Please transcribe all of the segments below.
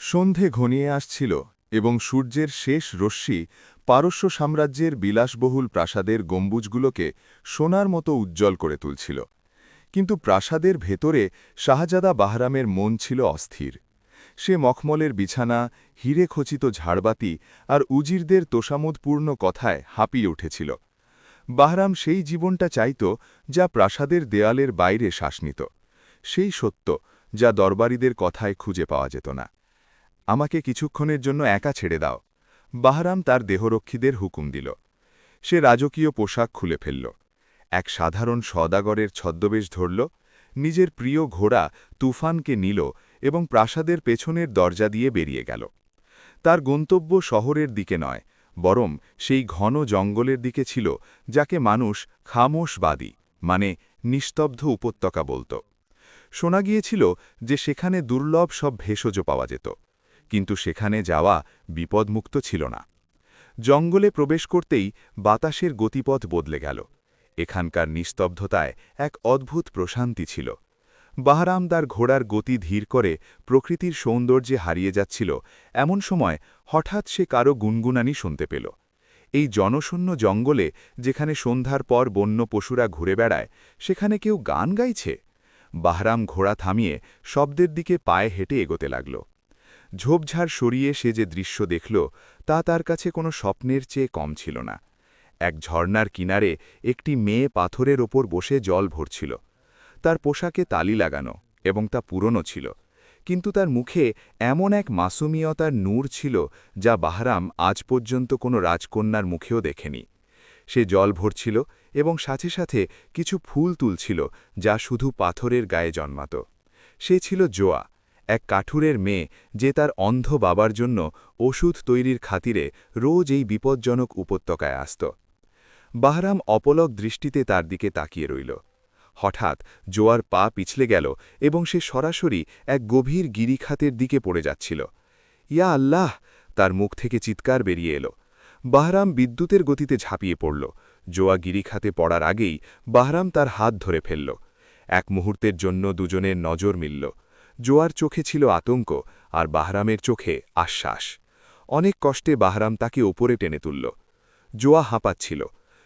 সন্ধে ঘনিয়ে আসছিল এবং সূর্যের শেষ রশ্মি পারস্য সাম্রাজ্যের বিলাসবহুল প্রাসাদের গম্বুজগুলোকে সোনার মতো উজ্জ্বল করে তুলছিল। কিন্তু প্রাসাদের ভেতরে শাহজাদা বাহরামের মন ছিল অস্থির। সে মখমলের বিছানা, হিরে খচিত ঝাড়বাতি আর উজিরদের তোষামোদপূর্ণ কথায় হাঁপিয়ে উঠেছিল। বাহরাম সেই জীবনটা চাইত যা প্রাসাদের দেয়ালের বাইরে শ্বাস নিত, সেই সত্য যা দরবারীদের কথায় খুঁজে পাওয়া যেত না। আমাকে কিছুক্ষণের জন্য একা ছেড়ে দাও, বাহরাম তার দেহরক্ষীদের হুকুম দিল। সে রাজকীয় পোশাক খুলে ফেলল, এক সাধারণ সওদাগরের ছদ্মবেশ ধরল, নিজের প্রিয় ঘোড়া তুফানকে নিল এবং প্রাসাদের পেছনের দরজা দিয়ে বেরিয়ে গেল। তার গন্তব্য শহরের দিকে নয়, বরং সেই ঘন জঙ্গলের দিকে ছিল যাকে মানুষ খামোশবাদী মানে নিস্তব্ধ উপত্যকা বলত। শোনা গিয়েছিল যে সেখানে দুর্লভ সব ভেষজ পাওয়া যেত, কিন্তু সেখানে যাওয়া বিপদমুক্ত ছিল না। জঙ্গলে প্রবেশ করতেই বাতাসের গতিপথ বদলে গেল। এখানকার নিস্তব্ধতায় এক অদ্ভুত প্রশান্তি ছিল। বাহরাম তার ঘোড়ার গতি ধীর করে প্রকৃতির সৌন্দর্যে হারিয়ে যাচ্ছিল, এমন সময় হঠাৎ সে কারো গুনগুনানি শুনতে পেল। এই জনশূন্য জঙ্গলে, যেখানে সন্ধ্যার পর বন্য পশুরা ঘুরে বেড়ায়, সেখানে কেউ গান গাইছে। বাহরাম ঘোড়া থামিয়ে শব্দের দিকে পায়ে হেঁটে এগোতে লাগল। ঝোপঝাড় সরিয়ে সে যে দৃশ্য দেখল, তা তার কাছে কোনো স্বপ্নের চেয়ে কম ছিল না। এক ঝর্ণার কিনারে একটি মেয়ে পাথরের ওপর বসে জল ভরছিল। তার পোশাকে তালি লাগানো এবং তা পুরনো ছিল, কিন্তু তার মুখে এমন এক মাসুমিয়তার নূর ছিল যা বাহরাম আজ পর্যন্ত কোনো রাজকন্যার মুখেও দেখেনি। সে জল ভরছিল এবং সাথে সাথে কিছু ফুল তুলছিল যা শুধু পাথরের গায়ে জন্মাত। সে ছিল জোয়া, এক কাঠুরের মেয়ে, যে তার অন্ধ বাবার জন্য ওষুধ তৈরির খাতিরে রোজ এই বিপজ্জনক উপত্যকায় আসত। বাহরাম অপলক দৃষ্টিতে তার দিকে তাকিয়ে রইল। হঠাৎ জোয়ার পা পিছলে গেল এবং সে সরাসরি এক গভীর গিরিখাতের দিকে পড়ে যাচ্ছিল। ইয়া আল্লাহ! তার মুখ থেকে চিৎকার বেরিয়ে এলো। বাহরাম বিদ্যুতের গতিতে ঝাঁপিয়ে পড়ল। জোয়া গিরিখাতে পড়ার আগেই বাহরাম তার হাত ধরে ফেলল। এক মুহূর্তের জন্য দুজনের নজর মিলল। জোয়ার চোখে ছিল আতঙ্ক আর বাহরামের চোখে আশ্বাস। অনেক কষ্টে বাহরাম তাকে ওপরে টেনে তুলল। জোয়া হাঁপাচ্ছিল।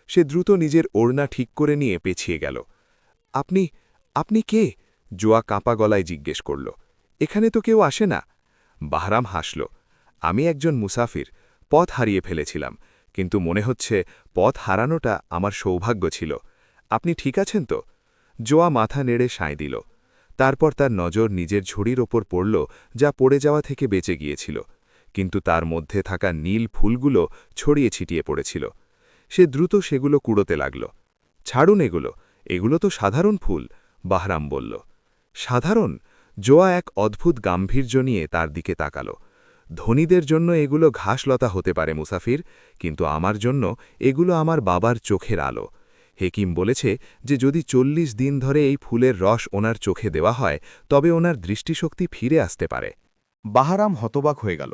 সে দ্রুত নিজের ওড়না ঠিক করে নিয়ে পেছিয়ে গেল। আপনি আপনি কে? জোয়া কাঁপা গলায় জিজ্ঞেস করল। এখানে তো কেউ আসে না। বাহরাম হাসল। আমি একজন মুসাফির, পথ হারিয়ে ফেলেছিলাম, কিন্তু মনে হচ্ছে পথ হারানোটা আমার সৌভাগ্য ছিল। আপনি ঠিক আছেন তো? জোয়া মাথা নেড়ে সায় দিল। তারপর তার নজর নিজের ঝুড়ির ওপর পড়ল, যা পড়ে যাওয়া থেকে বেঁচে গিয়েছিল, কিন্তু তার মধ্যে থাকা নীল ফুলগুলো ছড়িয়ে ছিটিয়ে পড়েছিল। সে দ্রুত সেগুলো কুড়োতে লাগল। ছাড়ুন এগুলো, এগুলো তো সাধারণ ফুল, বাহরাম বলল। সাধারণ? জোয়া এক অদ্ভুত গাম্ভীর্য নিয়ে তার দিকে তাকাল। ধনীদের জন্য এগুলো ঘাসলতা হতে পারে মুসাফির, কিন্তু আমার জন্য এগুলো আমার বাবার চোখের আলো। হেকিম বলেছে যে যদি ৪০ দিন ধরে এই ফুলের রস ওনার চোখে দেওয়া হয়, তবে ওনার দৃষ্টিশক্তি ফিরে আসতে পারে। বাহারাম হতবাক হয়ে গেল।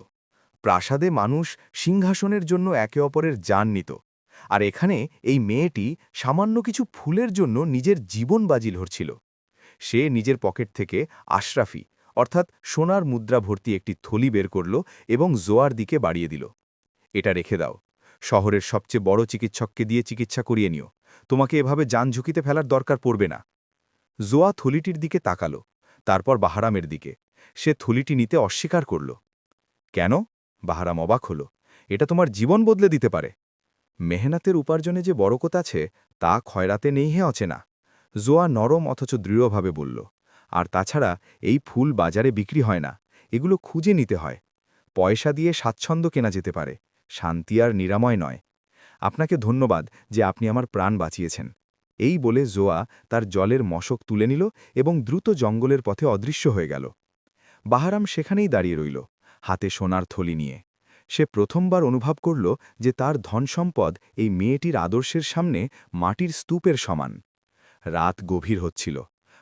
প্রাসাদে মানুষ সিংহাসনের জন্য একে অপরের জান নিত, আর এখানে এই মেয়েটি সামান্য কিছু ফুলের জন্য নিজের জীবন বাজি ধরছিল। সে নিজের পকেট থেকে আশরাফি অর্থাৎ সোনার মুদ্রা ভর্তি একটি থলি বের করল এবং জোয়ার দিকে বাড়িয়ে দিল। এটা রেখে দাও, শহরের সবচেয়ে বড় চিকিৎসককে দিয়ে চিকিৎসা করিয়ে নিও, তোমাকে এভাবে যান ঝুঁকিতে ফেলার দরকার পড়বে না। জোয়া থলিটির দিকে তাকাল, তারপর বাহারামের দিকে। সে থলিটি নিতে অস্বীকার করল। কেন? বাহারাম অবাক হল। এটা তোমার জীবন বদলে দিতে পারে। মেহনাতের উপার্জনে যে বরকত আছে, তা খয়রাতে নেই হে অচেনা। জোয়া নরম অথচ দৃঢ়ভাবে বলল। আর তাছাড়া এই ফুল বাজারে বিক্রি হয় না, এগুলো খুঁজে নিতে হয়। পয়সা দিয়ে স্বাচ্ছন্দ্য কেনা যেতে পারে, শান্তি আর নিরাময় নয়। আপনাকে ধন্যবাদ যে আপনি আমার প্রাণ বাঁচিয়েছেন। এই বলে জোয়া তার জলের মশক তুলে নিল এবং দ্রুত জঙ্গলের পথে অদৃশ্য হয়ে গেল। বাহারাম সেখানেই দাঁড়িয়ে রইল, হাতে সোনার থলি নিয়ে। সে প্রথমবার অনুভব করল যে তার ধনসম্পদ এই মেয়েটির আদর্শের সামনে মাটির স্তূপের সমান। রাত গভীর হচ্ছিল।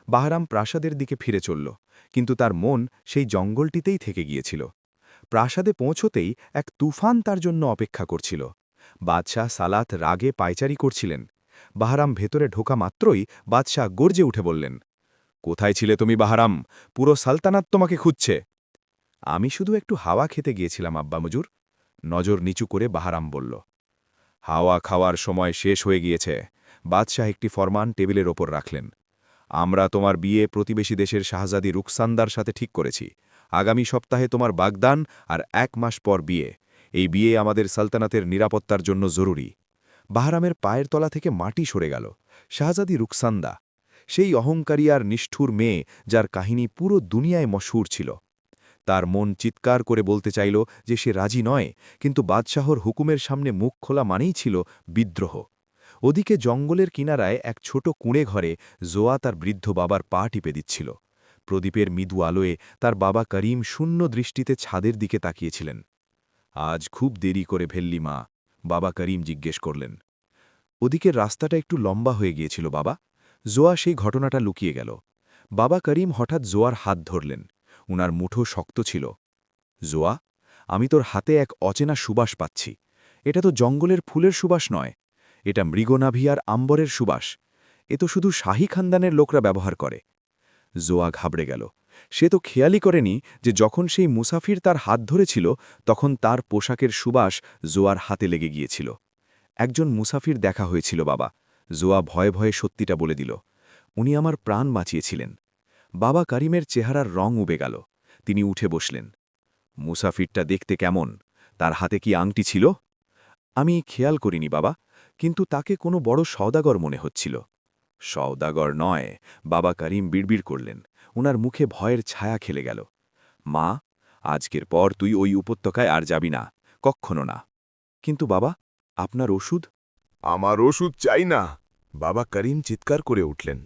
বাহারাম প্রাসাদের দিকে ফিরে চলল, কিন্তু তার মন সেই জঙ্গলটিতেই থেকে গিয়েছিল। প্রাসাদে পৌঁছতেই এক তুফান তার জন্য অপেক্ষা করছিল। বাদশাহ সালাত রাগে পায়চারি করছিলেন। বাহারাম ভেতরে ঢোকা মাত্রই বাদশাহ গর্জে উঠে বললেন, কোথায় ছিলে তুমি বাহারাম? পুরো সালতানাত তোমাকে খুঁজছে। আমি শুধু একটু হাওয়া খেতে গিয়েছিলাম আব্বা মজুর। নজর নিচু করে বাহারাম বলল। হাওয়া খাওয়ার সময় শেষ হয়ে গিয়েছে। বাদশাহ একটি ফরমান টেবিলের ওপর রাখলেন। আমরা তোমার বিয়ে প্রতিবেশী দেশের শাহজাদি রুকসান্দার সাথে ঠিক করেছি। আগামী সপ্তাহে তোমার বাগদান আর 1 মাস পর বিয়ে। এই বিয়ে আমাদের সালতানাতের নিরাপত্তার জন্য জরুরি। বাহারামের পায়ের তলা থেকে মাটি সরে গেল। শাহজাদি রুকসান্দা, সেই অহংকারী আর নিষ্ঠুর মেয়ে যার কাহিনী পুরো দুনিয়ায় মশহুর ছিল। তার মন চিৎকার করে বলতে চাইল যে সে রাজি নয়, কিন্তু বাদশাহর হুকুমের সামনে মুখ খোলা মানেই ছিল বিদ্রোহ। ওদিকে জঙ্গলের কিনারায় এক ছোট কুঁড়ে ঘরে জোয়া তার বৃদ্ধ বাবার পা টিপে দিচ্ছিল। প্রদীপের মৃদু আলোয় তার বাবা করিম শূন্য দৃষ্টিতে ছাদের দিকে তাকিয়েছিলেন। আজ খুব দেরি করে ফেললি মা, বাবা করিম জিজ্ঞেস করলেন। ওদিকের রাস্তাটা একটু লম্বা হয়ে গিয়েছিল বাবা। জোয়া সেই ঘটনাটা লুকিয়ে গেল। বাবা করিম হঠাৎ জোয়ার হাত ধরলেন। উনার মুঠো শক্ত ছিল। জোয়া, আমি তোর হাতে এক অচেনা সুবাস পাচ্ছি। এটা তো জঙ্গলের ফুলের সুবাস নয়, এটা মৃগনাভি আর আম্বরের সুবাস। এ তো শুধু শাহী খানদানের লোকরা ব্যবহার করে। জোয়া ঘাবড়ে গেল। সে তো খেয়ালই করেনি যে যখন সেই মুসাফির তার হাত ধরেছিল তখন তার পোশাকের সুবাস জোয়ার হাতে লেগে গিয়েছিল। একজন মুসাফির দেখা হয়েছিল বাবা। জোয়া ভয়ে ভয়ে সত্যিটা বলে দিল। উনি আমার প্রাণ বাঁচিয়েছিলেন। বাবা করিমের চেহারার রং উবে গেল। তিনি উঠে বসলেন। মুসাফিরটা দেখতে কেমন? তার হাতে কি আংটি ছিল? আমি খেয়াল করিনি বাবা, কিন্তু তাকে কোনো বড় সওদাগর মনে হচ্ছিল। সওদাগর নয়, বাবা করিম বিড়বিড় করলেন। উনার মুখে ভয়ের ছায়া খেলে গেল। মা, আজকের পর তুই ওই উপত্যকায় আর যাবি না, কক্ষণো না। কিন্তু বাবা, আপনার ওষুধ? আমার ওষুধ চাই না, বাবা করিম চিৎকার করে উঠলেন।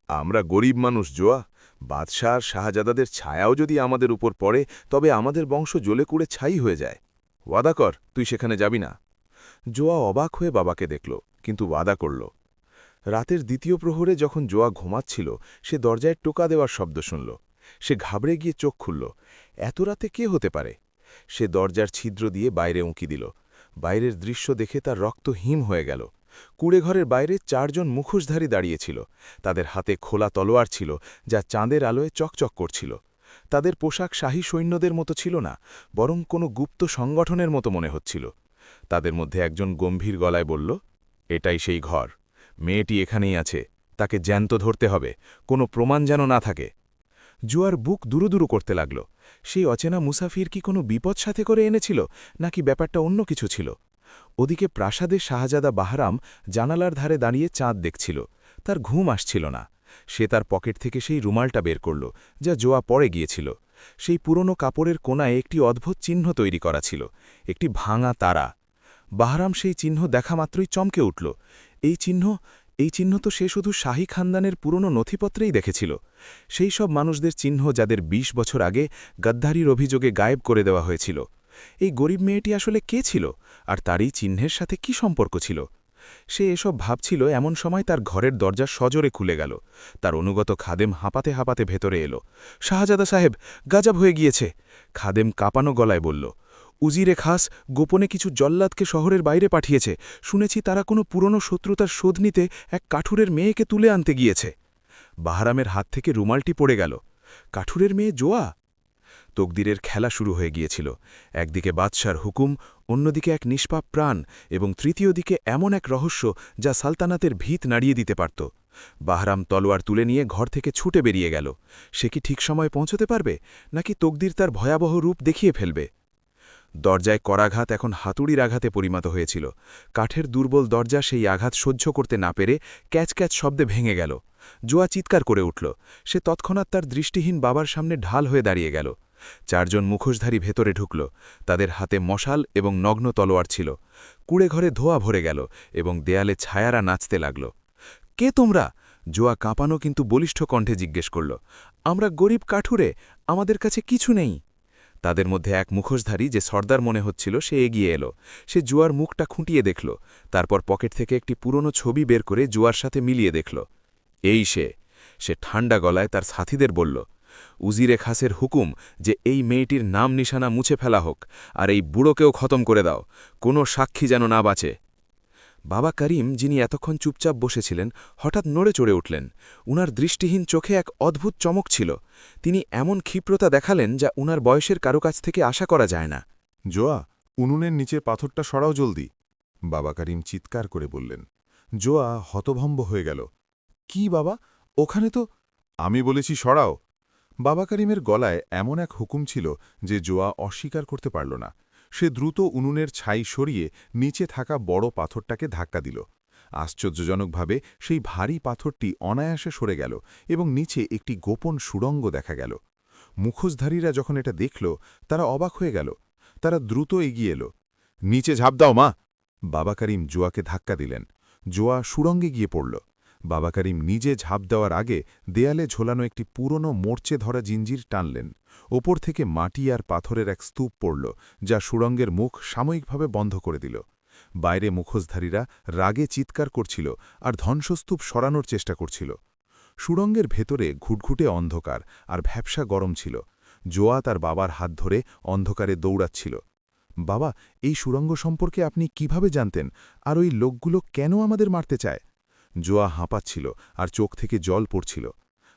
আমরা গরিব মানুষ জোয়া। বাদশাহ আর শাহজাদাদের ছায়াও যদি আমাদের উপর পড়ে তবে আমাদের বংশ জ্বলে কুড়ে ছাই হয়ে যায়। ওয়াদা কর তুই সেখানে যাবি না। জোয়া অবাক হয়ে বাবাকে দেখল, কিন্তু ওয়াদা করল। রাতের দ্বিতীয় প্রহরে যখন জোয়া ঘুমাচ্ছিল সে দরজায় টোকা দেওয়ার শব্দ শুনল। সে ঘাবড়ে গিয়ে চোখ খুলল। এত রাতে কে হতে পারে? সে দরজার ছিদ্র দিয়ে বাইরে উঁকি দিল। বাইরের দৃশ্য দেখে তার রক্ত হিম হয়ে গেল। কুঁড়েঘরের বাইরে 4 জন মুখোশধারী দাঁড়িয়েছিল। তাদের হাতে খোলা তলোয়ার ছিল, যা চাঁদের আলোয় চকচক করছিল। তাদের পোশাক শাহী সৈন্যদের মতো ছিল না, বরং কোনো গুপ্ত সংগঠনের মতো মনে হচ্ছিল। তাদের মধ্যে একজন গম্ভীর গলায় বলল, এটাই সেই ঘর। মেয়েটি এখানেই আছে, তাকে জ্যান্ত ধরতে হবে, কোনো প্রমাণ যেন না থাকে। জুয়ার বুক দুরুদুরু করতে লাগল। সেই অচেনা মুসাফির কি কোনো বিপদ সাথে করে এনেছিল, নাকি ব্যাপারটা অন্য কিছু ছিল? ওদিকে প্রাসাদে শাহজাদা বাহরাম জানালার ধারে দাঁড়িয়ে চাঁদ দেখছিল। তার ঘুম আসছিল না। সে তার পকেট থেকে সেই রুমালটা বের করল, যা জোয়া পড়ে গিয়েছিল। সেই পুরনো কাপড়ের কোণায় একটি অদ্ভুত চিহ্ন তৈরি করা ছিল, একটি ভাঙা তারা। বাহরাম সেই চিহ্ন দেখা মাত্রই চমকে উঠল। এই চিহ্ন তো সে শুধু শাহী খানদানের পুরনো নথিপত্রেই দেখেছিল। সেই সব মানুষদের চিহ্ন যাদের ২০ বছর আগে গাদ্দারির অভিযোগে গায়েব করে দেওয়া হয়েছিল। এই গরিব মেয়েটি আসলে কে ছিল, আর তারই চিহ্নের সাথে কি সম্পর্ক ছিল? সে এসব ভাবছিল এমন সময় তার ঘরের দরজা সজোরে খুলে গেল। তার অনুগত খাদেম হাঁপাতে হাঁপাতে ভেতরে এলো। শাহজাদা সাহেব, গাজব হয়ে গিয়েছে। খাদেম কাঁপানো গলায় বলল। উজিরে খাস গোপনে কিছু জল্লাদকে শহরের বাইরে পাঠিয়েছে। শুনেছি তারা কোনো পুরনো শত্রুতার শোধ নিতে এক কাঠুরের মেয়েকে তুলে আনতে গিয়েছে। বাহরামের হাত থেকে রুমালটি পড়ে গেল। কাঠুরের মেয়ে জোয়া? তকদিরের খেলা শুরু হয়ে গিয়েছিল। একদিকে বাদশার হুকুম, অন্যদিকে এক নিষ্পাপ প্রাণ, এবং তৃতীয় দিকে এমন এক রহস্য যা সালতানাতের ভিত নাড়িয়ে দিতে পারত। বাহরাম তলোয়ার তুলে নিয়ে ঘর থেকে ছুটে বেরিয়ে গেল। সে কি ঠিক সময়ে পৌঁছতে পারবে, নাকি তকদির তার ভয়াবহ রূপ দেখিয়ে ফেলবে? দরজায় করাঘাত এখন হাতুড়ির আঘাতে পরিণত হয়েছিল। কাঠের দুর্বল দরজা সেই আঘাত সহ্য করতে না পেরে ক্যাচ ক্যাচ শব্দে ভেঙে গেল। জোয়া চিৎকার করে উঠল। সে তৎক্ষণাৎ তার দৃষ্টিহীন বাবার সামনে ঢাল হয়ে দাঁড়িয়ে গেল। 4 জন মুখোশধারী ভেতরে ঢুকল। তাদের হাতে মশাল এবং নগ্ন তলোয়ার ছিল। কুড়ে ঘরে ধোয়া ভরে গেল এবং দেয়ালে ছায়ারা নাচতে লাগল। কে তোমরা? জোয়া কাঁপানো কিন্তু বলিষ্ঠ কণ্ঠে জিজ্ঞেস করল। আমরা গরিব কাঠুরে, আমাদের কাছে কিছু নেই। তাদের মধ্যে এক মুখোশধারী যে সর্দার মনে হচ্ছিল সে এগিয়ে এলো। সে জুয়ার মুখটা খুঁটিয়ে দেখল, তারপর পকেট থেকে একটি পুরনো ছবি বের করে জুয়ার সাথে মিলিয়ে দেখল। এই সে ঠান্ডা গলায় তার সাথীদের বলল, উজিরে খাসের হুকুম যে এই মেয়েটির নাম নিশানা মুছে ফেলা হোক, আর এই বুড়োকেও খতম করে দাও, কোনো সাক্ষী যেন না বাঁচে। বাবা করিম, যিনি এতক্ষণ চুপচাপ বসেছিলেন, হঠাৎ নড়ে চড়ে উঠলেন। উনার দৃষ্টিহীন চোখে এক অদ্ভুত চমক ছিল। তিনি এমন ক্ষিপ্রতা দেখালেন যা উনার বয়সের কারো কাছ থেকে আশা করা যায় না। জোয়া, উনুনের নিচে পাথরটা সরাও জলদি। বাবা করিম চিৎকার করে বললেন। জোয়া হতভম্ব হয়ে গেল। কি বাবা, ওখানে তো... আমি বলেছি সরাও। বাবা করিমের গলায় এমন এক হুকুম ছিল যে জোয়া অস্বীকার করতে পারল না। সে দ্রুত উনুনের ছাই সরিয়ে নিচে থাকা বড় পাথরটাকে ধাক্কা দিল। আশ্চর্যজনকভাবে সেই ভারী পাথরটি অনায়াসে সরে গেল এবং নিচে একটি গোপন সুড়ঙ্গ দেখা গেল। মুখোশধারীরা যখন এটা দেখল, তারা অবাক হয়ে গেল। তারা দ্রুত এগিয়ে এলো। নিচে ঝাঁপ দাও মা! বাবা করিম জোয়াকে ধাক্কা দিলেন। জোয়া সুড়ঙ্গে গিয়ে পড়ল। বাবা করিম নিজে ঝাঁপ দেওয়ার আগে দেয়ালে ঝোলানো একটি পুরনো মোর্চে ধরা জিঞ্জির টানলেন। ওপর থেকে মাটি আর পাথরের এক স্তূপ পড়ল, যা সুড়ঙ্গের মুখ সাময়িকভাবে বন্ধ করে দিল। বাইরে মুখোশধারীরা রাগে চিৎকার করছিল আর ধ্বংসস্তূপ সরানোর চেষ্টা করছিল। সুড়ঙ্গের ভেতরে ঘুটঘুটে অন্ধকার আর ভ্যাপসা গরম ছিল। জোয়া তার বাবার হাত ধরে অন্ধকারে দৌড়াচ্ছিল। বাবা, এই সুড়ঙ্গ সম্পর্কে আপনি কিভাবে জানতেন, আর ওই লোকগুলো কেন আমাদের মারতে চায়? জোয়া হাঁপাচ্ছিল আর চোখ থেকে জল পড়ছিল।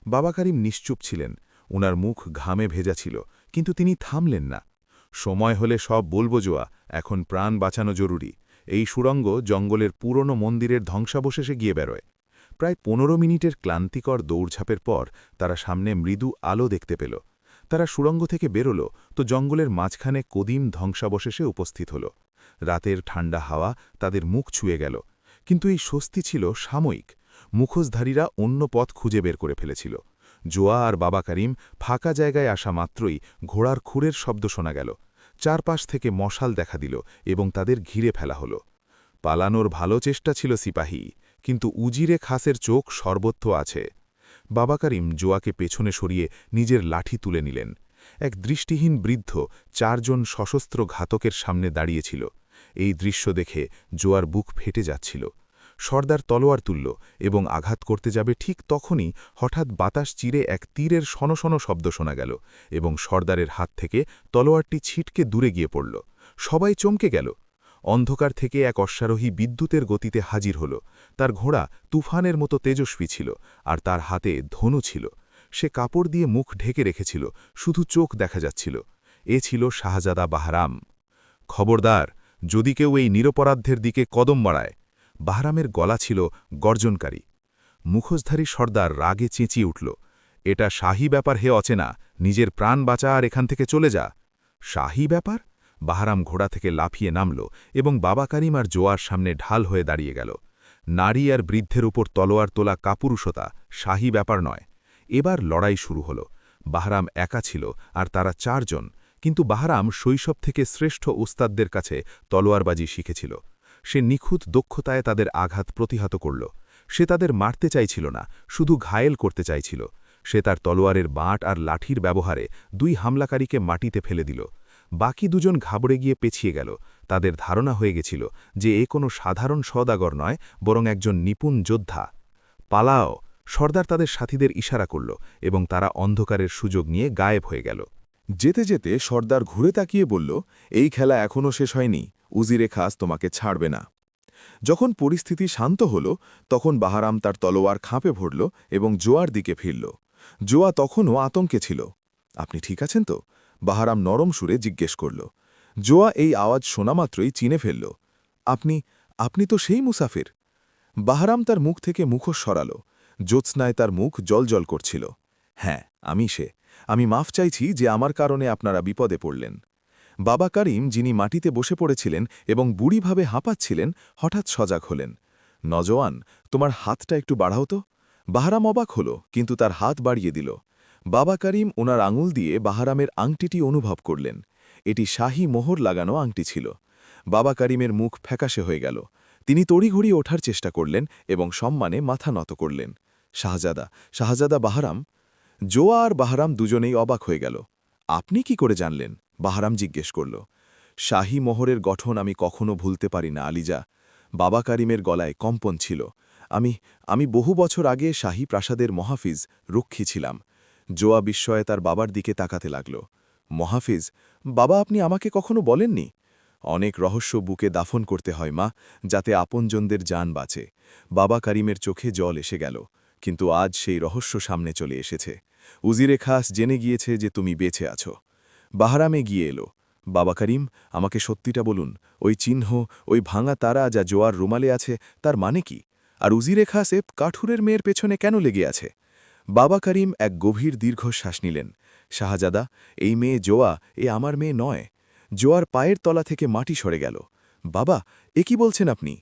বাবা করিম নিশ্চুপ ছিলেন। উনার মুখ ঘামে ভেজা ছিল, কিন্তু তিনি থামলেন না। সময় হলে সব বলবো জোয়া, এখন প্রাণ বাঁচানো জরুরি। এই সুড়ঙ্গ জঙ্গলের পুরনো মন্দিরের ধ্বংসাবশেষে গিয়ে বেরোয়। প্রায় ১৫ মিনিটের ক্লান্তিকর দৌড়ঝাঁপের পর তারা সামনে মৃদু আলো দেখতে পেল। তারা সুড়ঙ্গ থেকে বেরোল তো জঙ্গলের মাঝখানে কদিম ধ্বংসাবশেষে উপস্থিত হল। রাতের ঠান্ডা হাওয়া তাদের মুখ ছুঁয়ে গেল, কিন্তু এই স্বস্তি ছিল সাময়িক। মুখোশধারীরা অন্য পথ খুঁজে বের করে ফেলেছিল। জোয়া আর বাবা করিম ফাঁকা জায়গায় আসা মাত্রই ঘোড়ার খুরের শব্দ শোনা গেল। চারপাশ থেকে মশাল দেখা দিল এবং তাদের ঘিরে ফেলা হল। পালানোর ভালো চেষ্টা ছিল সিপাহী, কিন্তু উজিরে খাসের চোখ সর্বত্র আছে। বাবা করিম জোয়াকে পেছনে সরিয়ে নিজের লাঠি তুলে নিলেন। এক দৃষ্টিহীন বৃদ্ধ ৪ জন সশস্ত্র ঘাতকের সামনে দাঁড়িয়েছিল। এই দৃশ্য দেখে জোয়ার বুক ফেটে যাচ্ছিল। সর্দার তলোয়ার তুলল এবং আঘাত করতে যাবে, ঠিক তখনই হঠাৎ বাতাস চিরে এক তীরের সনসন শব্দ শোনা গেল এবং সর্দারের হাত থেকে তলোয়ারটি ছিটকে দূরে গিয়ে পড়ল। সবাই চমকে গেল। অন্ধকার থেকে এক অশ্বারোহী বিদ্যুতের গতিতে হাজির হল। তার ঘোড়া তুফানের মতো তেজস্বী ছিল আর তার হাতে ধনু ছিল। সে কাপড় দিয়ে মুখ ঢেকে রেখেছিল, শুধু চোখ দেখা যাচ্ছিল। এ ছিল শাহজাদা বাহরাম। খবরদার, যদি কেউ এই নিরপরাধের দিকে কদম বাড়ায়। বাহরামের গলা ছিল গর্জনকারী। মুখোশধারী সর্দার রাগে চেঁচিয়ে উঠল, এটা শাহী ব্যাপার হে অচেনা, নিজের প্রাণ বাঁচা আর এখান থেকে চলে যা। শাহী ব্যাপার? বাহরাম ঘোড়া থেকে লাফিয়ে নামল এবং বাবা করিম আর জোয়ার সামনে ঢাল হয়ে দাঁড়িয়ে গেল। নারী আর বৃদ্ধের উপর তলোয়ার তোলা কাপুরুষতা শাহী ব্যাপার নয়। এবার লড়াই শুরু হল। বাহরাম একা ছিল আর তারা ৪ জন, কিন্তু বাহরাম শৈশব থেকে শ্রেষ্ঠ উস্তাদদের কাছে তলোয়ারবাজি শিখেছিল। সে নিখুঁত দক্ষতায় তাদের আঘাত প্রতিহত করল। সে তাদের মারতে চাইছিল না, শুধু ঘায়েল করতে চাইছিল। সে তার তলোয়ারের বাঁট আর লাঠির ব্যবহারে ২ হামলাকারীকে মাটিতে ফেলে দিল। বাকি ২ জন ঘাবড়ে গিয়ে পেছিয়ে গেল। তাদের ধারণা হয়ে গেছিল যে এ কোনো সাধারণ সওদাগর নয়, বরং একজন নিপুণ যোদ্ধা। পালাও! সর্দার তাদের সাথীদের ইশারা করল এবং তারা অন্ধকারের সুযোগ নিয়ে গায়েব হয়ে গেল। যেতে যেতে সর্দার ঘুরে তাকিয়ে বলল, এই খেলা এখনও শেষ হয়নি, উজিরে খাস তোমাকে ছাড়বে না। যখন পরিস্থিতি শান্ত হল, তখন বাহারাম তার তলোয়ার খাঁপে ভরল এবং জোয়ার দিকে ফিরল। জোয়া তখনও আতঙ্কে ছিল। আপনি ঠিক আছেন তো? বাহারাম নরম সুরে জিজ্ঞেস করল। জোয়া এই আওয়াজ শোনা মাত্রই চিনে ফেলল। আপনি আপনি তো সেই মুসাফির। বাহারাম তার মুখ থেকে মুখোশ সরাল। জ্যোৎস্নায় তার মুখ জলজল করছিল। হ্যাঁ, আমি সে। আমি মাফ চাইছি যে আমার কারণে আপনারা বিপদে পড়লেন। বাবা করিম, যিনি মাটিতে বসে পড়েছিলেন এবং বুড়িভাবে হাঁপাচ্ছিলেন, হঠাৎ সজাগ হলেন। নজওয়ান, তোমার হাতটা একটু বাড়াও তো। বাহারাম অবাক হল, কিন্তু তার হাত বাড়িয়ে দিল। বাবা করিম ওনার আঙুল দিয়ে বাহারামের আংটিটি অনুভব করলেন। এটি শাহী মোহর লাগানো আংটি ছিল। বাবা করিমের মুখ ফ্যাকাশে হয়ে গেল। তিনি তড়িঘড়ি ওঠার চেষ্টা করলেন এবং সম্মানে মাথা নত করলেন। শাহজাদা, শাহজাদা বাহারাম। জোয়া আর বাহারাম দুজনেই অবাক হয়ে গেল। আপনি কি করে জানলেন? বাহারাম জিজ্ঞেস করল। শাহী মোহরের গঠন আমি কখনো ভুলতে পারি না আলিজা। বাবা করিমের গলায় কম্পন ছিল। আমি বহু বছর আগে শাহী প্রাসাদের মহাফিজ রক্ষী ছিলাম। জোয়া বিস্ময়ে তার বাবার দিকে তাকাতে লাগল। মহাফিজ? বাবা, আপনি আমাকে কখনো বলেননি। অনেক রহস্য বুকে দাফন করতে হয় মা, যাতে আপনজনদের জান বাঁচে। বাবা করিমের চোখে জল এসে গেল, কিন্তু আজ সেই রহস্য সামনে চলে এসেছে। উজিরে খাস জেনে গিয়েছে যে তুমি বেঁচে আছো। বাহারামে গিয়ে এলো। বাবা করিম, আমাকে সত্যিটা বলুন, ওই চিহ্ন, ওই ভাঙা তারা যা জোয়ার রুমালে আছে, তার মানে কি? আর উজিরে খাস কাঠুরের মেয়ের পেছনে কেন লেগে আছে? বাবা করিম এক গভীর দীর্ঘশ্বাস নিলেন। শাহজাদা, এই মেয়ে জোয়া, আমার মেয়ে নয়। জোয়ার পায়ের তলা থেকে মাটি সরে গেল। বাবা, কি বলছেন আপনি?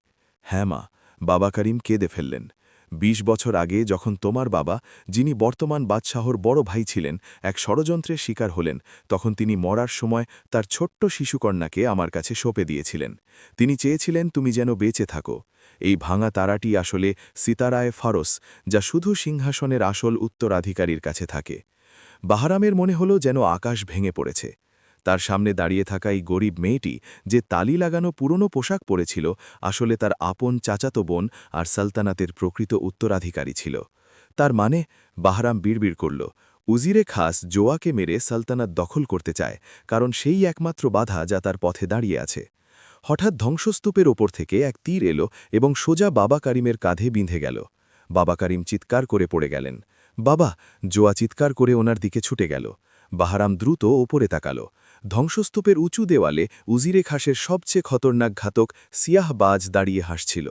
হ্যাঁ মা, বাবা করিম কেঁদে ফেললেন। ২০ বছর আগে যখন তোমার বাবা, যিনি বর্তমান বাদশাহর বড় ভাই ছিলেন, এক ষড়যন্ত্রের শিকার হলেন, তখন তিনি মরার সময় তার ছোট্ট শিশুকন্যাকে আমার কাছে সঁপে দিয়েছিলেন। তিনি চেয়েছিলেন তুমি যেন বেঁচে থাকো। এই ভাঙা তারাটি আসলে সিতারায় ফারস, যা শুধু সিংহাসনের আসল উত্তরাধিকারীর কাছে থাকে। বাহারামের মনে হলো যেন আকাশ ভেঙে পড়েছে। তার সামনে দাঁড়িয়ে থাকা এই গরিব মেয়েটি, যে তালি লাগানো পুরনো পোশাক পরেছিল, আসলে তার আপন চাচাতো বোন আর সালতানাতের প্রকৃত উত্তরাধিকারী ছিল। তার মানে, বাহারাম বিড়বিড় করল, উজিরে খাস জোয়াকে মেরে সালতানাত দখল করতে চায়, কারণ সেই একমাত্র বাধা যা তার পথে দাঁড়িয়ে আছে। হঠাৎ ধ্বংসস্তূপের ওপর থেকে এক তীর এলো এবং সোজা বাবা করিমের কাঁধে বিঁধে গেল। বাবা করিম চিৎকার করে পড়ে গেলেন। বাবা! জোয়া চিৎকার করে ওনার দিকে ছুটে গেল। বাহারাম দ্রুত ওপরে তাকাল। ধ্বংসস্তূপের উঁচু দেওয়ালে উজিরে খাসের সবচেয়ে খতরনাক ঘাতক সিয়াহবাজ দাঁড়িয়ে হাসছিল।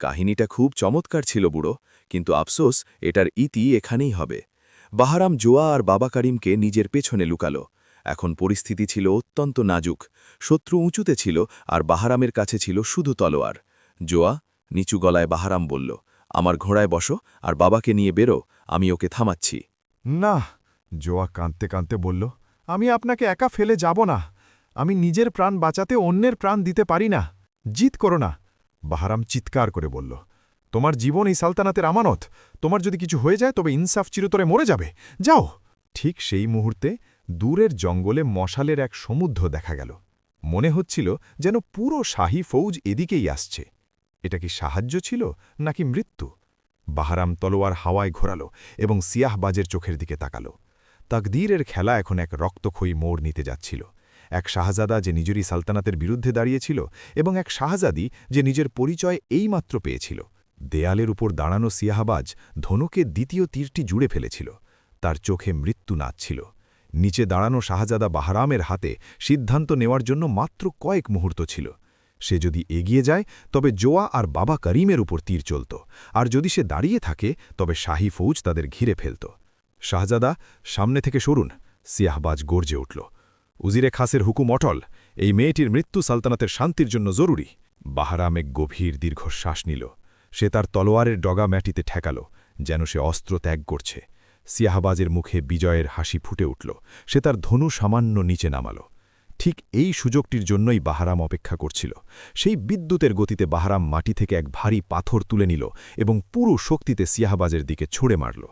কাহিনীটা খুব চমৎকার ছিল বুড়ো, কিন্তু আফসোস, এটার ইতি এখানেই হবে। বাহারাম জোয়া আর বাবা করিমকে নিজের পেছনে লুকালো। এখন পরিস্থিতি ছিল অত্যন্ত নাজুক। শত্রু উঁচুতে ছিল আর বাহারামের কাছে ছিল শুধু তলোয়ার। জোয়া, নিচু গলায় বাহারাম বলল, আমার ঘোড়ায় বসো আর বাবাকে নিয়ে বেরো, আমি ওকে থামাচ্ছি। না, জোয়া কাঁদতে কাঁদতে বলল, আমি আপনাকে একা ফেলে যাব না। আমি নিজের প্রাণ বাঁচাতে অন্যের প্রাণ দিতে পারি না। জিত করো না। বাহারাম চিৎকার করে বলল, তোমার জীবন এই সালতানাতের আমানত। তোমার যদি কিছু হয়ে যায় তবে ইনসাফ চিরতরে মরে যাবে। যাও। ঠিক সেই মুহূর্তে দূরের জঙ্গলে মশালের এক সমুদ্র দেখা গেল। মনে হচ্ছিল যেন পুরো শাহী ফৌজ এদিকেই আসছে। এটা কি সাহায্য ছিল নাকি মৃত্যু? বাহারাম তলোয়ার হাওয়ায় ঘোরাল এবং সিয়াহবাজের চোখের দিকে তাকাল। তাকদীরের খেলা এখন এক রক্তক্ষয়ী মোড় নিতে যাচ্ছিল। এক শাহজাদা যে নিজেরই সালতানাতের বিরুদ্ধে দাঁড়িয়েছিল, এবং এক শাহজাদি যে নিজের পরিচয় এইমাত্র পেয়েছিল। দেয়ালের উপর দাঁড়ানো সিয়াহবাজ ধনুকে দ্বিতীয় তীরটি জুড়ে ফেলেছিল। তার চোখে মৃত্যু নাচছিল। নিচে দাঁড়ানো শাহজাদা বাহারামের হাতে সিদ্ধান্ত নেওয়ার জন্য মাত্র কয়েক মুহূর্ত ছিল। সে যদি এগিয়ে যায় তবে জোয়া আর বাবা করিমের উপর তীর চলত, আর যদি সে দাঁড়িয়ে থাকে তবে শাহী ফৌজ তাদের ঘিরে ফেলত। শাহজাদা, সামনে থেকে সরুন, সিয়াহবাজ গর্জে উঠল। উজিরে খাসের হুকুম অটল। এই মেয়েটির মৃত্যু সালতানাতের শান্তির জন্য জরুরি। বাহারাম এক গভীর দীর্ঘশ্বাস নিল। সে তার তলোয়ারের ডগা ম্যাটিতে ঠেকাল, যেন সে অস্ত্র ত্যাগ করছে। সিয়াহবাজের মুখে বিজয়ের হাসি ফুটে উঠল। সে তার ধনু সামান্য নিচে নামাল। ঠিক এই সুযোগটির জন্যই বাহারাম অপেক্ষা করছিল। সেই বিদ্যুতের গতিতে বাহারাম মাটি থেকে এক ভারী পাথর তুলে নিল এবং পুরো শক্তিতে সিয়াহবাজের দিকে ছুঁড়ে মারল।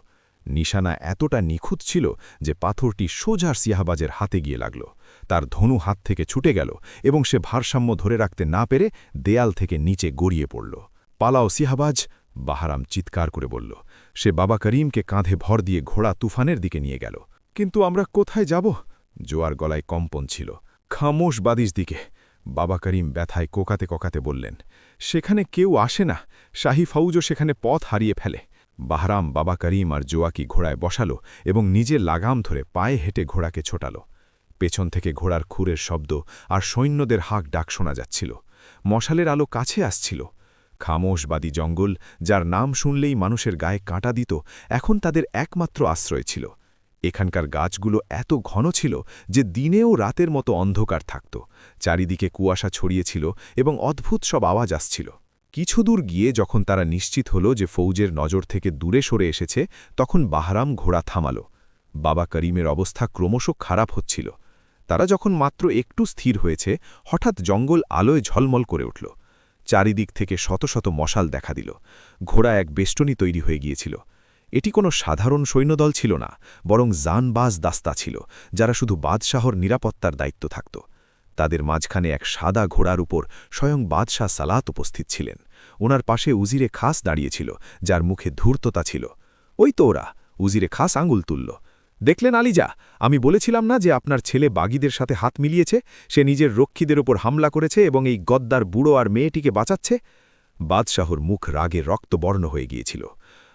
নিশানা এতটা নিখুঁত ছিল যে পাথরটি সোজা সিয়াহবাজের হাতে গিয়ে লাগল। তার ধনু হাত থেকে ছুটে গেল এবং সে ভারসাম্য ধরে রাখতে না পেরে দেয়াল থেকে নিচে গড়িয়ে পড়ল। পালাও সিয়াহবাজ, বাহারাম চিৎকার করে বলল। সে বাবা করিমকে কাঁধে ভর দিয়ে ঘোড়া তুফানের দিকে নিয়ে গেল। কিন্তু আমরা কোথায় যাব? জোয়ার গলায় কম্পন ছিল। খামোশ বাদিস দিকে, বাবা করিম ব্যথায় কোকাতে কোকাতে বললেন। সেখানে কেউ আসে না। শাহী ফৌজও সেখানে পথ হারিয়ে ফেলে। বাহারাম বাবা করিম আর জোয়াকি ঘোড়ায় বসালো এবং নিজে লাগাম ধরে পায়ে হেঁটে ঘোড়াকে ছোটাল। পেছন থেকে ঘোড়ার খুরের শব্দ আর সৈন্যদের হাঁক ডাক শোনা যাচ্ছিল। মশালের আলো কাছে আসছিল। খামোশবাদী জঙ্গল, যার নাম শুনলেই মানুষের গায়ে কাঁটা দিত, এখন তাদের একমাত্র আশ্রয় ছিল। এখানকার গাছগুলো এত ঘন ছিল যে দিনেও রাতের মতো অন্ধকার থাকত। চারিদিকে কুয়াশা ছড়িয়েছিল এবং অদ্ভুত সব আওয়াজ আসছিল। কিছু দূর গিয়ে যখন তারা নিশ্চিত হল যে ফৌজের নজর থেকে দূরে সরে এসেছে, তখন বাহারাম ঘোড়া থামাল। বাবা করিমের অবস্থা ক্রমশ খারাপ হচ্ছিল। তারা যখন মাত্র একটু স্থির হয়েছে, হঠাৎ জঙ্গল আলোয় ঝলমল করে উঠল। চারিদিক থেকে শত শত মশাল দেখা দিল। ঘোড়া এক বেষ্টনী তৈরি হয়ে গিয়েছিল। এটি কোনো সাধারণ সৈন্যদল ছিল না, বরং জানবাজ দাস্তা ছিল, যারা শুধু বাদশাহর নিরাপত্তার দায়িত্ব থাকত। তাদের মাঝখানে এক সাদা ঘোড়ার উপর স্বয়ং বাদশাহ সালাত উপস্থিত ছিলেন। ওনার পাশে উজিরে খাস দাঁড়িয়েছিল, যার মুখে ধূর্ততা ছিল। ওই তো ওরা, উজিরে খাস আঙুল তুলল। দেখলেন আলিজা, আমি বলেছিলাম না যে আপনার ছেলে বাগীদের সাথে হাত মিলিয়েছে, সে নিজের রক্ষীদের ওপর হামলা করেছে এবং এই গদ্দার বুড়ো আর মেয়েটিকে বাঁচাচ্ছে। বাদশাহর মুখ রাগে রক্তবর্ণ হয়ে গিয়েছিল।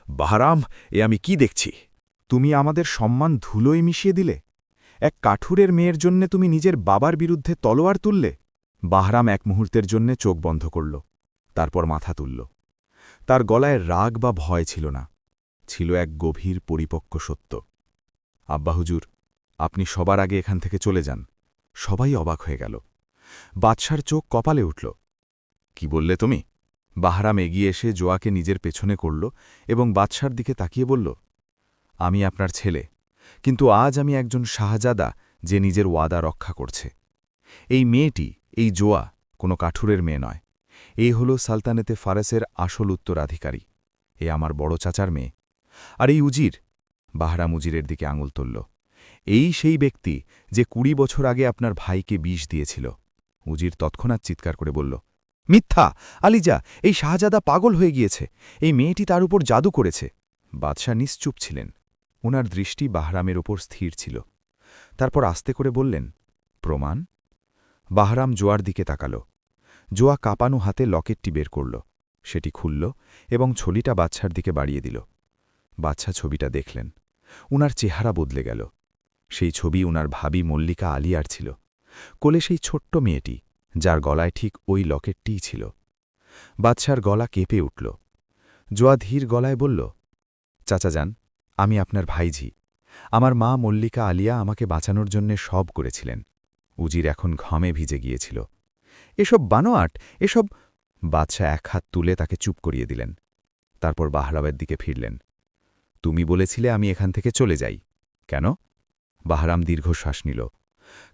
বাহারাম, এ আমি কি দেখছি? তুমি আমাদের সম্মান ধুলোয় মিশিয়ে দিলে। এক কাঠুরের মেয়ের জন্যে তুমি নিজের বাবার বিরুদ্ধে তলোয়ার তুললে। বাহরাম এক মুহূর্তের জন্যে চোখ বন্ধ করল, তারপর মাথা তুলল। তার গলায় রাগ বা ভয় ছিল না, ছিল এক গভীর পরিপক্ক সত্য। আব্বা হুজুর, আপনি সবার আগে এখান থেকে চলে যান। সবাই অবাক হয়ে গেল। বাদশার চোখ কপালে উঠল। কি বললে তুমি? বাহরাম এগিয়ে এসে জোয়াকে নিজের পেছনে করল এবং বাদশার দিকে তাকিয়ে বলল, আমি আপনার ছেলে, কিন্তু আজ আমি একজন শাহজাদা যে নিজের ওয়াদা রক্ষা করছে। এই মেয়েটি, এই জোয়া, কোনো কাঠুরের মেয়ে নয়। এই হল সালতানেতে ফারেসের আসল উত্তরাধিকারী। এ আমার বড় চাচার মেয়ে। আর এই উজির, বাহরাম উজিরের দিকে আঙুল তুলল, এই সেই ব্যক্তি যে ২০ বছর আগে আপনার ভাইকে বিষ দিয়েছিল। উজির তৎক্ষণাৎ চিৎকার করে বলল, মিথ্যা! আলিজা, এই শাহজাদা পাগল হয়ে গিয়েছে। এই মেয়েটি তার উপর জাদু করেছে। বাদশাহ নিশ্চুপ ছিলেন। ওনার দৃষ্টি বাহরামের ওপর স্থির ছিল। তারপর আস্তে করে বললেন, প্রমাণ? বাহরাম জোয়ার দিকে তাকাল। জোয়া কাঁপানো হাতে লকেটটি বের করল, সেটি খুলল এবং ছবিটা বাচ্চার দিকে বাড়িয়ে দিল। বাচ্চা ছবিটা দেখলেন। উনার চেহারা বদলে গেল। সেই ছবি উনার ভাবি মল্লিকা আলিয়ার ছিল, কোলে সেই ছোট্ট মেয়েটি, যার গলায় ঠিক ওই লকেটটিই ছিল। বাদশার গলা কেঁপে উঠল। জোয়া ধীর গলায় বলল, চাচা যান, আমি আপনার ভাইঝি। আমার মা মল্লিকা আলিয়া আমাকে বাঁচানোর জন্যে সব করেছিলেন। উজির এখন ঘামে ভিজে গিয়েছিল। এসব বানোয়াট, এসব। বাদশাহ এক হাত তুলে তাকে চুপ করিয়ে দিলেন। তারপর বাহরামের দিকে ফিরলেন। তুমি বলেছিলে আমি এখান থেকে চলে যাই, কেন? বাহরাম দীর্ঘশ্বাস নিল।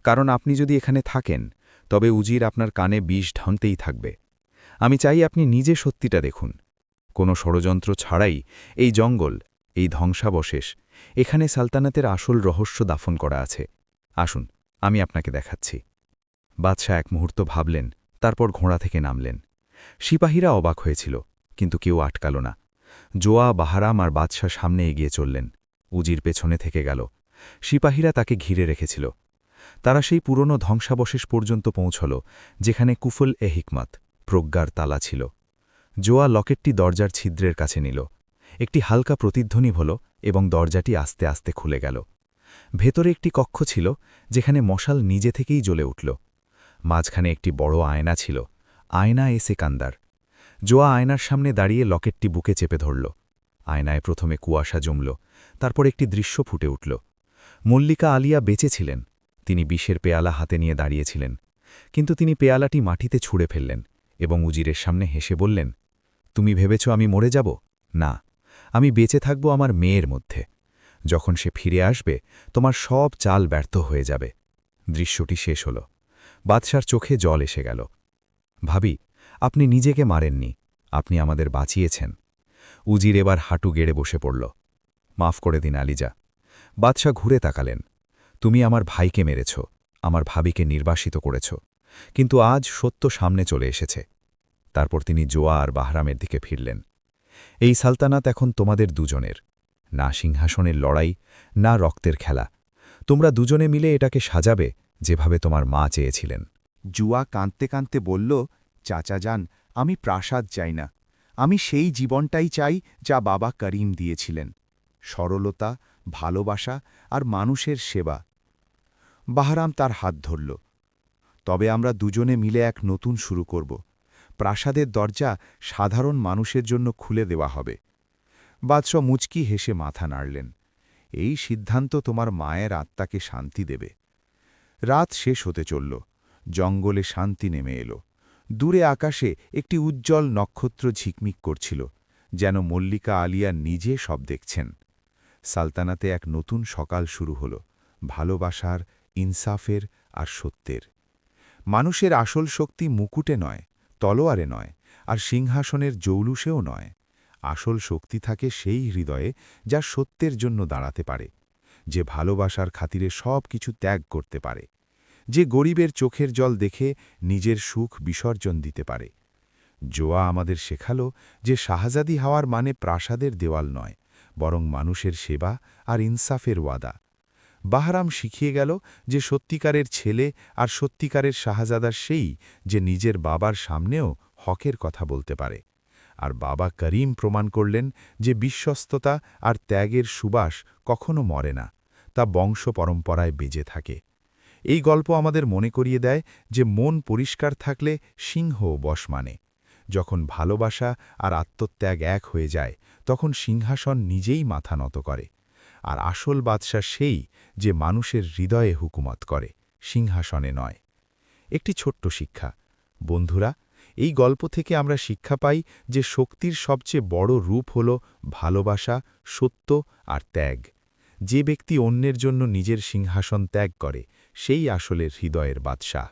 কারণ আপনি যদি এখানে থাকেন, তবে উজির আপনার কানে বিষ ঢানতেই থাকবে। আমি চাই আপনি নিজে সত্যিটা দেখুন। কোনো ষড়যন্ত্র ছাড়াই এই জঙ্গল, এই ধ্বংসাবশেষ, এখানে সালতানাতের আসল রহস্য দাফন করা আছে। আসুন, আমি আপনাকে দেখাচ্ছি। বাদশাহ এক মুহূর্ত ভাবলেন, তারপর ঘোড়া থেকে নামলেন। সিপাহীরা অবাক হয়েছিল, কিন্তু কেউ আটকাল না। জোয়া, বাহারাম আর বাদশাহ সামনে এগিয়ে চললেন। উজির পেছনে থেকে গেল। সিপাহীরা তাকে ঘিরে রেখেছিল। তারা সেই পুরনো ধ্বংসাবশেষ পর্যন্ত পৌঁছল, যেখানে কুফল এ হিকমত, প্রজ্ঞার তালা ছিল। জোয়া লকেটটি দরজার ছিদ্রের কাছে নিল। একটি হালকা প্রতিধ্বনি হল এবং দরজাটি আস্তে আস্তে খুলে গেল। ভেতরে একটি কক্ষ ছিল, যেখানে মশাল নিজে থেকেই জ্বলে উঠল। মাঝখানে একটি বড় আয়না ছিল, আয়না এ সেকান্দার। জোয়া আয়নার সামনে দাঁড়িয়ে লকেটটি বুকে চেপে ধরল। আয়নায় প্রথমে কুয়াশা জমল, তারপর একটি দৃশ্য ফুটে উঠল। মল্লিকা আলিয়া বেঁচে ছিলেন। তিনি বিষের পেয়ালা হাতে নিয়ে দাঁড়িয়েছিলেন, কিন্তু তিনি পেয়ালাটি মাটিতে ছুঁড়ে ফেললেন এবং উজিরের সামনে হেসে বললেন, তুমি ভেবেছ আমি মরে যাব? না, আমি বেঁচে থাকব আমার মেয়ের মধ্যে। যখন সে ফিরে আসবে, তোমার সব চাল ব্যর্থ হয়ে যাবে। দৃশ্যটি শেষ হল। বাদশার চোখে জল এসে গেল। ভাবি, আপনি নিজেকে মারেননি, আপনি আমাদের বাঁচিয়েছেন। উজির এবার হাঁটু গেড়ে বসে পড়ল। মাফ করে দিন আলিজা। বাদশাহ ঘুরে তাকালেন। তুমি আমার ভাইকে মেরেছ, আমার ভাবিকে নির্বাসিত করেছ, কিন্তু আজ সত্য সামনে চলে এসেছে। তারপর তিনি জোয়া আর বাহরামের দিকে ফিরলেন। এই সালতানাত এখন তোমাদের দুজনের। না সিংহাসনের লড়াই, না রক্তের খেলা। তোমরা দুজনে মিলে এটাকে সাজাবে যেভাবে তোমার মা চেয়েছিলেন। জুয়া কাঁদতে কাঁদতে বলল, চাচা যান, আমি প্রাসাদ চাই না। আমি সেই জীবনটাই চাই যা বাবা করিম দিয়েছিলেন। সরলতা, ভালোবাসা আর মানুষের সেবা। বাহরাম তার হাত ধরল। তবে আমরা দুজনে মিলে এক নতুন শুরু করব। প্রাসাদের দরজা সাধারণ মানুষের জন্য খুলে দেওয়া হবে। বাদশাহ মুচকি হেসে মাথা নাড়লেন। এই সিদ্ধান্ত তোমার মায়ের আত্মাকে শান্তি দেবে। রাত শেষ হতে চলল। জঙ্গলে শান্তি নেমে এলো। দূরে আকাশে একটি উজ্জ্বল নক্ষত্র ঝিকমিক করছিল, যেন মল্লিকা আলিয়া নিজে সব দেখছেন। সালতানাতে এক নতুন সকাল শুরু হল, ভালোবাসার, ইনসাফের আর সত্যের। মানুষের আসল শক্তি মুকুটে নয়, তলোয়ারে নয়, আর সিংহাসনের জৌলুসেও নয়। আসল শক্তি থাকে সেই হৃদয়ে যা সত্যের জন্য দাঁড়াতে পারে, যে ভালোবাসার খাতিরে সব কিছু ত্যাগ করতে পারে, যে গরিবের চোখের জল দেখে নিজের সুখ বিসর্জন দিতে পারে। জোয়া আমাদের শেখালো যে শাহজাদি হওয়ার মানে প্রাসাদের দেওয়াল নয়, বরং মানুষের সেবা আর ইনসাফের ওয়াদা। বাহরাম শিখিয়ে গেল যে সত্যিকারের ছেলে আর সত্যিকারের শাহজাদার সেই যে নিজের বাবার সামনেও হকের কথা বলতে পারে। আর বাবা করিম প্রমাণ করলেন যে বিশ্বস্ততা আর ত্যাগের সুবাস কখনো মরে না, তা বংশ পরম্পরায় বেজে থাকে। এই গল্প আমাদের মনে করিয়ে দেয় যে মন পরিষ্কার থাকলে সিংহ বশ মানে। যখন ভালোবাসা আর আত্মত্যাগ এক হয়ে যায় তখন সিংহাসন নিজেই মাথা নত করে। আর আসল বাদশা সেই যে মানুষের হৃদয়ে হুকুমত করে, সিংহাসনে নয়। একটি ছোট্ট শিক্ষা বন্ধুরা, এই গল্প থেকে আমরা শিক্ষা পাই যে শক্তির সবচেয়ে বড় রূপ হল ভালোবাসা, সত্য আর ত্যাগ। যে ব্যক্তি অন্যের জন্য নিজের সিংহাসন ত্যাগ করে সেই আসলে হৃদয়ের বাদশাহ।